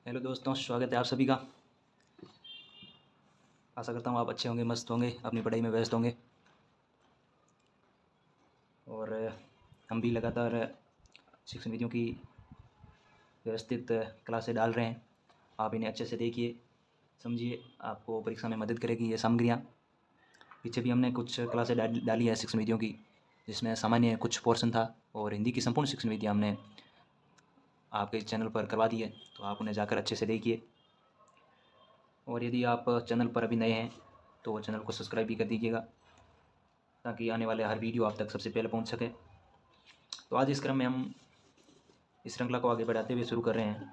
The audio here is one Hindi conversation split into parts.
हेलो दोस्तों, स्वागत है आप सभी का। आशा करता हूँ आप अच्छे होंगे, मस्त होंगे, अपनी पढ़ाई में व्यस्त होंगे। और हम भी लगातार शिक्षण विधियों की व्यवस्थित क्लासें डाल रहे हैं। आप इन्हें अच्छे से देखिए, समझिए, आपको परीक्षा में मदद करेगी ये सामग्रियाँ। पीछे भी हमने कुछ क्लासें डाली है शिक्षण विधियों की, जिसमें सामान्य कुछ पोर्शन था और हिंदी की संपूर्ण शिक्षण विधियाँ हमने आपके चैनल पर करवा दी है, तो आप उन्हें जाकर अच्छे से देखिए। और यदि आप चैनल पर अभी नए हैं तो चैनल को सब्सक्राइब भी कर दीजिएगा, ताकि आने वाले हर वीडियो आप तक सबसे पहले पहुंच सके। तो आज इस क्रम में हम इस श्रृंखला को आगे बढ़ाते हुए शुरू कर रहे हैं।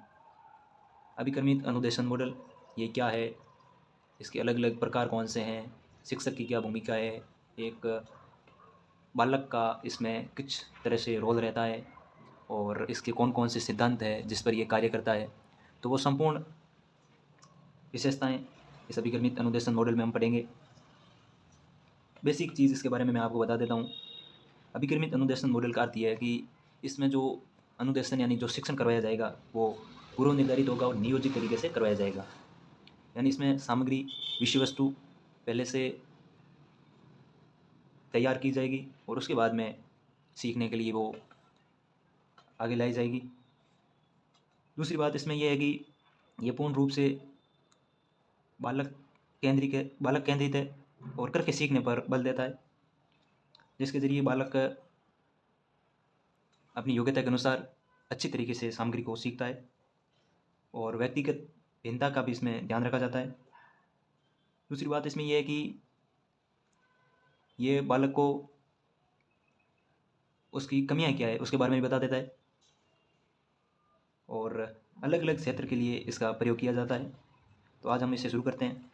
अभिक्रमित अनुदेशन मॉडल ये क्या है, इसके अलग अलग प्रकार कौन से हैं, शिक्षक की क्या भूमिका है, एक बालक का इसमें किस तरह से रोल रहता है, और इसके कौन कौन से सिद्धांत है जिस पर ये कार्य करता है, तो वो संपूर्ण विशेषताएं इस अभिक्रमित अनुदेशन मॉडल में हम पढ़ेंगे। बेसिक चीज़ इसके बारे में मैं आपको बता देता हूँ। अभिक्रमित अनुदेशन मॉडल का अर्थ यह है कि इसमें जो अनुदेशन यानी जो शिक्षण करवाया जाएगा वो पूर्व निर्धारित होगा और नियोजित तरीके से करवाया जाएगा। यानी इसमें सामग्री, विषय वस्तु पहले से तैयार की जाएगी और उसके बाद में सीखने के लिए वो आगे लाई जाएगी। दूसरी बात इसमें यह है कि ये पूर्ण रूप से बालक केंद्रित है और करके सीखने पर बल देता है, जिसके ज़रिए बालक अपनी योग्यता के अनुसार अच्छी तरीके से सामग्री को सीखता है और व्यक्तिगत भिन्नता का भी इसमें ध्यान रखा जाता है। दूसरी बात इसमें यह है कि ये बालक को उसकी कमियां क्या है उसके बारे में भी बता देता है और अलग अलग क्षेत्र के लिए इसका प्रयोग किया जाता है। तो आज हम इसे शुरू करते हैं।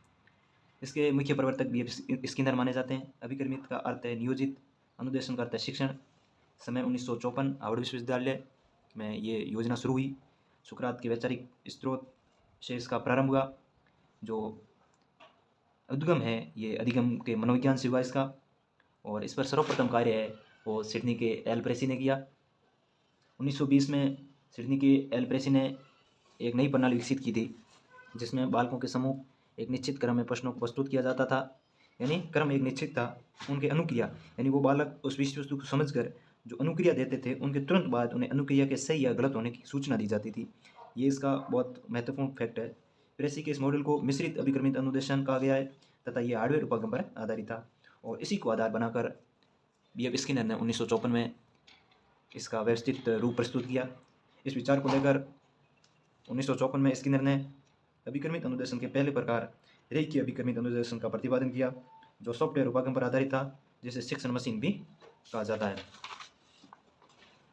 इसके मुख्य प्रवर्तक भी स्किनर माने जाते हैं। अभिक्रमित का अर्थ है नियोजित, अनुदेशन का अर्थ है शिक्षण। समय 1954 हार्वर्ड विश्वविद्यालय में ये योजना शुरू हुई। सुकरात के वैचारिक स्रोत से इसका प्रारंभ हुआ। जो उद्गम है ये अधिगम के मनोविज्ञान से हुआ इसका, और इस पर सर्वप्रथम कार्य है वो सिडनी के एल प्रेसी ने किया। 1920 में सिडनी के एल प्रेसी ने एक नई प्रणाली विकसित की थी, जिसमें बालकों के समूह एक निश्चित क्रम में प्रश्नों को प्रस्तुत किया जाता था। यानी क्रम एक निश्चित था, उनके अनुक्रिया यानी वो बालक उस विषय वस्तु को समझकर जो अनुक्रिया देते थे उनके तुरंत बाद उन्हें अनुक्रिया के सही या गलत होने की सूचना दी जाती थी। ये इसका बहुत महत्वपूर्ण फैक्ट है। प्रेसी के इस मॉडल को मिश्रित अभिक्रमित अनुदेशन कहा गया है तथा ये हार्डवेयर उपागम पर आधारित था, और इसी को आधार बनाकर B.F. स्किनर ने 1954 में इसका व्यवस्थित रूप प्रस्तुत किया। इस विचार को लेकर 1954 में स्किनर ने अभिक्रमित अनुदेशन के पहले प्रकार रेखीय अभिक्रमित अनुदेशन का प्रतिपादन किया, जो सॉफ्टवेयर उपागम पर आधारित था, जिसे शिक्षण मशीन भी कहा जाता है।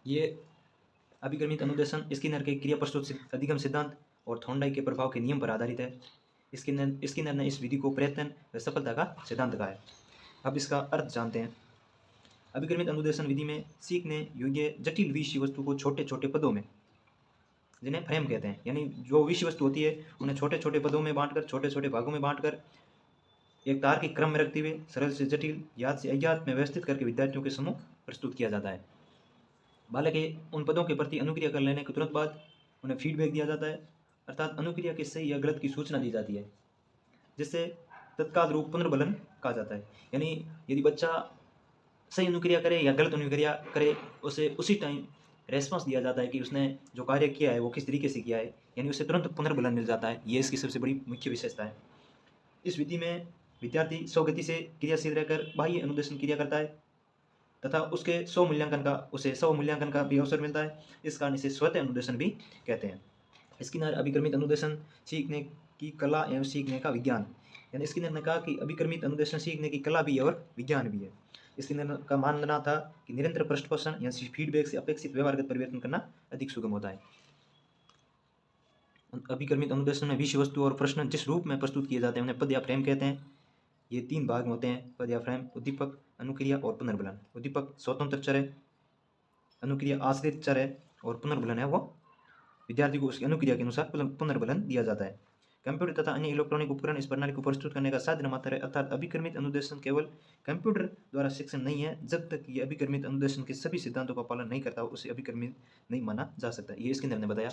ये अभिक्रमित अनुदेशन स्किनर के क्रिया प्रस्तुत अधिगम सिद्धांत और थॉर्नडाइक के प्रभाव के नियम पर आधारित है। स्किनर ने इस विधि को प्रयत्न व सफलता का सिद्धांत कहा है। अब इसका अर्थ जानते हैं। अभिक्रमित अनुदेशन विधि में सीखने योग्य जटिल विषय वस्तु को छोटे छोटे पदों में, जिन्हें फ्रेम कहते हैं, यानी जो विषय वस्तु होती है उन्हें छोटे छोटे पदों में बांटकर, छोटे छोटे भागों में बांटकर एक तार्किक क्रम में रखते हुए सरल से जटिल, ज्ञात से अज्ञात में व्यवस्थित करके विद्यार्थियों के समूह प्रस्तुत किया जाता है। बालक के उन पदों के प्रति अनुक्रिया कर लेने के तुरंत बाद उन्हें फीडबैक दिया जाता है, अर्थात अनुक्रिया के सही या गलत की सूचना दी जाती है, जिससे तत्काल रूप पुनर्बलन कहा जाता है। यानी यदि बच्चा सही अनुक्रिया करे या गलत अनुक्रिया करे, उसे उसी टाइम रेस्पॉन्स दिया जाता है कि उसने जो कार्य किया है वो किस तरीके से किया है, यानी उसे तुरंत पुनर्बलन मिल जाता है। ये इसकी सबसे बड़ी मुख्य विशेषता है। इस विधि में विद्यार्थी स्वगति से क्रियाशील रहकर बाह्य अनुदेशन क्रिया करता है तथा उसे स्व मूल्यांकन का भी अवसर मिलता है। इस कारण इसे स्वतः अनुदेशन भी कहते हैं। स्किनर अभिक्रमित अनुदेशन सीखने की कला एवं सीखने का विज्ञान, यानी स्किनर ने कहा कि अभिक्रमित अनुदेशन सीखने की कला भी है और विज्ञान भी है। स्किनर का मानना था कि निरंतर पृष्ठपोषण या फीडबैक से अपेक्षित व्यवहारगत परिवर्तन करना अधिक सुगम होता है। अभिक्रमित अनुदेशन में विषय वस्तु और प्रश्न जिस रूप में प्रस्तुत किए जाते हैं उन्हें पद या फ्रेम कहते हैं। ये 3 भाग होते हैं, पद या फ्रेम, उद्दीपक, अनुक्रिया और पुनर्बलन। उद्दीपक स्वतंत्र चर है, अनुक्रिया आश्रित चर है, और पुनर्बलन है वो विद्यार्थी को उसकी अनुक्रिया के अनुसार पुनर्बलन दिया जाता है। कंप्यूटर तथा अन्य इलेक्ट्रॉनिक उपकरण इस प्रणाली को प्रस्तुत करने का साधन मात्र है, अर्थात अभिक्रमित अनुदेशन केवल कंप्यूटर द्वारा शिक्षण नहीं है। जब तक ये अभिक्रमित अनुदेशन के सभी सिद्धांतों का पालन नहीं करता उसे अभिक्रमित नहीं माना जा सकता। ये स्किनर ने बताया।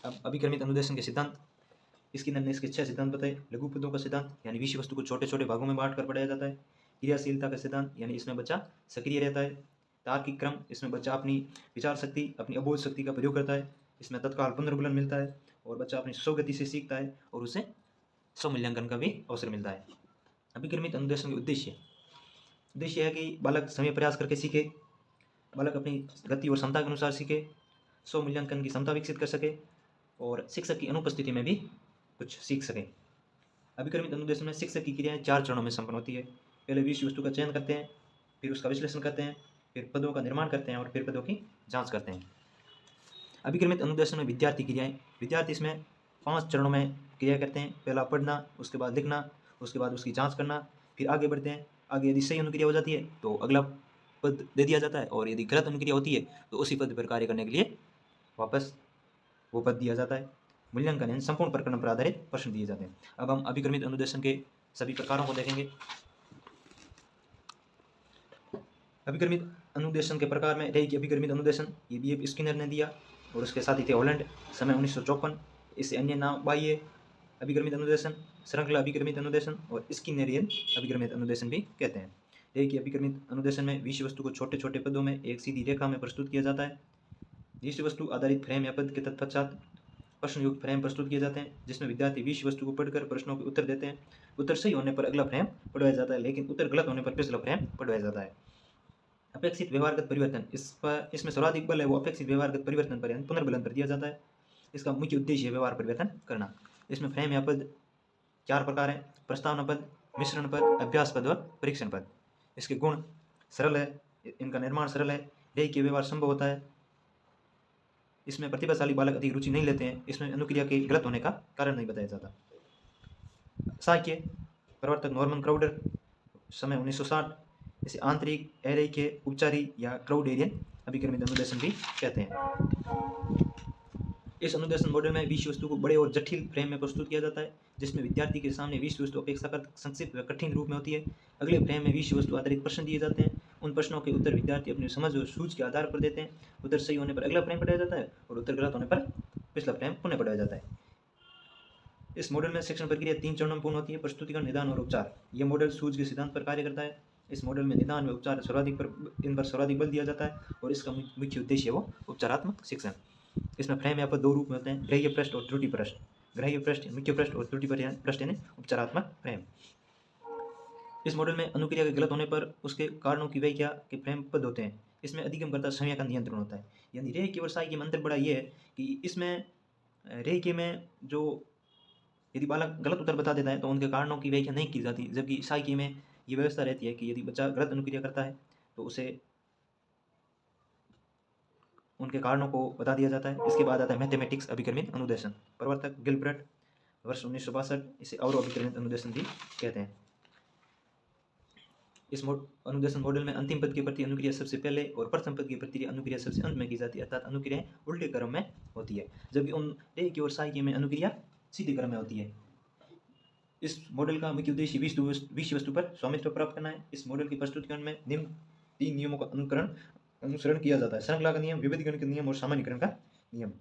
अब अभिक्रमित अनुदेशन के सिद्धांत, स्किनर ने इसके 6 सिद्धांत बताए। लघु पदों का सिद्धांत, यानी विषय वस्तु को छोटे छोटे भागों में बांट कर पढ़ाया जाता है। क्रियाशीलता का सिद्धांत, यानी इसमें बच्चा सक्रिय रहता है। तार्किक क्रम, इसमें बच्चा अपनी विचार शक्ति, अपनी अबोध शक्ति का प्रयोग करता है। इसमें तत्काल पुनर्बलन मिलता है और बच्चा अपनी स्वगति से सीखता है और उसे स्वमूल्यांकन का भी अवसर मिलता है। अभिक्रमित अनुदेशन के उद्देश्य है कि बालक समय प्रयास करके सीखे, बालक अपनी गति और क्षमता के अनुसार सीखे, स्वमूल्यांकन की क्षमता विकसित कर सके और शिक्षक की अनुपस्थिति में भी कुछ सीख सके। अभिक्रमित अनुदेशन में शिक्षक की क्रियाएं 4 चरणों में संपन्न होती है। पहले विषय वस्तु का चयन करते हैं, फिर उसका विश्लेषण करते हैं, फिर पदों का निर्माण करते हैं और फिर पदों की जांच करते हैं। अभिक्रमित अनुदेशन में विद्यार्थी इसमें 5 चरणों में क्रिया करते हैं। पहला पढ़ना, उसके बाद लिखना, उसके बाद उसकी जांच करना, फिर आगे बढ़ते हैं। आगे यदि सही अनुक्रिया हो जाती है तो अगला पद दे दिया जाता है और यदि गलत अनुक्रिया होती है तो उसी पद पर कार्य करने के लिए वापस वो पद दिया जाता है। मूल्यांकन यानी संपूर्ण प्रकरण पर आधारित प्रश्न दिए जाते हैं। अब हम अभिक्रमित अनुदेशन के सभी प्रकारों को देखेंगे। अभिक्रमित अनुदेशन के प्रकार में रेखीय अभिक्रमित अनुदेशन, ये भी स्किनर ने दिया और उसके साथ ही थे हॉलैंड, समय 1954। इसे अन्य नाम बाह्य अभिक्रमित अनुदेशन, श्रृंखला अभिक्रमित अनुदेशन और स्किनरियन अभिक्रमित अनुदेशन भी कहते हैं। रेखीय अभिक्रमित अनुदेशन में विषय वस्तु को छोटे छोटे पदों में एक सीधी रेखा में प्रस्तुत किया जाता है। विषय वस्तु आधारित फ्रेम या पद के तत्पश्चात प्रश्नयुक्त फ्रेम प्रस्तुत किए जाते हैं, जिसमें विद्यार्थी विषय वस्तु को पढ़कर प्रश्नों के उत्तर देते हैं। उत्तर सही होने पर अगला फ्रेम पढ़वाया जाता है, लेकिन उत्तर गलत होने पर पिछला फ्रेम पढ़वाया जाता है। अपेक्षित व्यवहारगत परिवर्तन, इसमें सर्वाधिक बल है वो अपेक्षित व्यवहारगत परिवर्तन पर यानी पुनर्बलन पर दिया जाता है। इसका मुख्य उद्देश्य है व्यवहार परिवर्तन करना। इसमें फ्रेम या पद 4 प्रकार हैं: प्रस्तावना पद, मिश्रण पद, अभ्यास पद और परीक्षण पद। इसके गुण सरल है, इनका निर्माण सरल है, रेखीय व्यवहार संभव होता है। इसमें प्रतिभाशाली बालक अधिक रुचि नहीं लेते हैं। इसमें अनुक्रिया के गलत होने का कारण नहीं बताया जाता। साक्य, प्रवर्तक नॉर्मन क्राउडर, समय 1960। इसे आंतरिक, अरेखीय, उपचारी या क्राउडेरियन अभिक्रमित अनुदेशन भी कहते हैं। इस अनुदेशन मॉडल में विषय वस्तु को बड़े और जटिल फ्रेम में प्रस्तुत किया जाता है, जिसमें विद्यार्थी के सामने विषय वस्तु अपेक्षाकृत संक्षिप्त व कठिन रूप में होती है। अगले फ्रेम में विषय वस्तु आधारित प्रश्न दिए जाते हैं। उन प्रश्नों के उत्तर विद्यार्थी अपनी समझ और सूझ के आधार पर देते हैं। उत्तर सही होने पर अगला फ्रेम पढ़ाया जाता है और उत्तर गलत होने पर पिछला फ्रेम पुनः पढ़ाया जाता है। इस मॉडल में शिक्षण प्रक्रिया 3 चरणों में पूर्ण होती है: प्रस्तुतिकरण, निदान और उपचार। यह मॉडल सूझ के सिद्धांत पर कार्य करता है। इस मॉडल में निदान व उपचार इन पर सर्वाधिक बल दिया जाता है और इसका मुख्य उद्देश्य है वो उपचारात्मक शिक्षण। इसमें फ्रेम या पद 2 रूप में होते हैं: ग्राह्य पृष्ठ और त्रुटि पृष्ठ। ग्राह्य पृष्ठ मुख्य पृष्ठ और त्रुटि पृष्ठ यानी उपचारात्मक फ्रेम। इस मॉडल में अनुक्रिया के गलत होने पर उसके कारणों की व्याख्या के फ्रेम पद होते हैं। इसमें अधिगमकर्ता समय का नियंत्रण होता है। यानी रेखीय और साक्ष्य में अंतर बड़ा ये है कि इसमें रेखीय में जो यदि बालक गलत उत्तर बता देता है तो उनके कारणों की व्याख्या नहीं की जाती, जबकि साक्ष्य में ये व्यवस्था रहती है कि यदि बच्चा गलत अनुक्रिया करता है तो उसे उनके कारणों को बता दिया जाता है। इसके बाद आता है मैथमेटिक्स अभिक्रमित अनुदेशन, प्रवर्तक गिलबर्ट, वर्ष 1962। इसे और अभिक्रमित अनुदेशन भी कहते हैं। इस अनुदेशन मॉडल में अंतिम पद के प्रति अनुक्रिया सबसे पहले और प्रथम पद के प्रति अनुक्रिया सबसे अंत में की जाती है, अर्थात अनुक्रियाएं उल्टे क्रम में होती है, जबकि उन रेखीय और साक्ष्य में अनुक्रिया सीधे क्रम में होती है। इस मॉडल का मुख्य उद्देश्य विषय वस्तु पर स्वामित्व प्राप्त करना है। इस मॉडल के प्रस्तुतिकरण में निम्न 3 नियमों का अनुसरण किया जाता है: श्रृंखला का नियम, विभेदीकरण का नियम और सामान्यीकरण का नियम।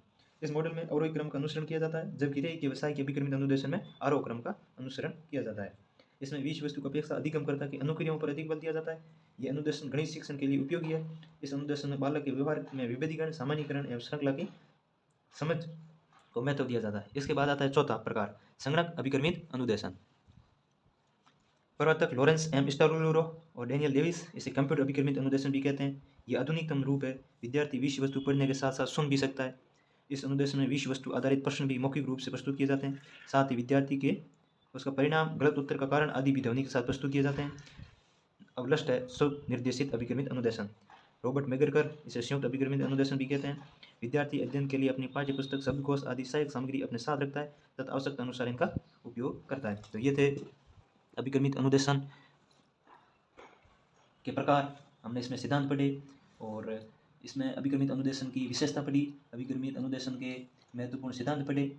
इस मॉडल में अवरोही क्रम का अनुसरण किया जाता है, जबकि रेखीय व साक्ष्य अभिक्रमित अनुदेशन में आरोह क्रम का अनुसरण किया जाता है। इसमें विषय वस्तु की अपेक्षा अधिगमकर्ता की अनुक्रियाओं पर अधिक बल दिया जाता है। यह अनुदेशन गणित शिक्षण के लिए उपयोगी है। इस अनुदेशन में बालक के व्यवहार में विभेदीकरण, सामान्यीकरण एवं श्रृंखला की समझ को महत्व दिया जाता है। इसके बाद आता है चौथा प्रकार, संगणक अभिक्रमित अनुदेशन। प्रवर्तक लॉरेंस एम स्टारुलो और डेनियल डेविस। इसे कंप्यूटर अभिक्रमित अनुदेशन भी कहते हैं। यह आधुनिकतम रूप है। विद्यार्थी विषय वस्तु पढ़ने के साथ साथ सुन भी सकता है। इस अनुदेशन में विषय वस्तु आधारित प्रश्न भी मौखिक रूप से प्रस्तुत किए जाते हैं। साथ ही विद्यार्थी के उसका परिणाम, गलत उत्तर का कारण आदि भी ध्वनि के साथ प्रस्तुत किए जाते हैं। अब लास्ट है स्व निर्देशित अभिक्रमित अनुदेशन, रॉबर्ट मैगरकर। इसे संयुक्त अभिक्रमित अनुदेशन भी कहते हैं। विद्यार्थी अध्ययन के लिए अपनी पाठ्य पुस्तक, शब्दकोश आदि सहायक सामग्री अपने साथ रखता है तथा आवश्यकता अनुसार इनका उपयोग करता है। तो ये थे अभिक्रमित अनुदेशन के प्रकार। हमने इसमें सिद्धांत पढ़े और इसमें अभिक्रमित अनुदेशन की विशेषता पढ़ी, अभिक्रमित अनुदेशन के महत्वपूर्ण सिद्धांत पढ़े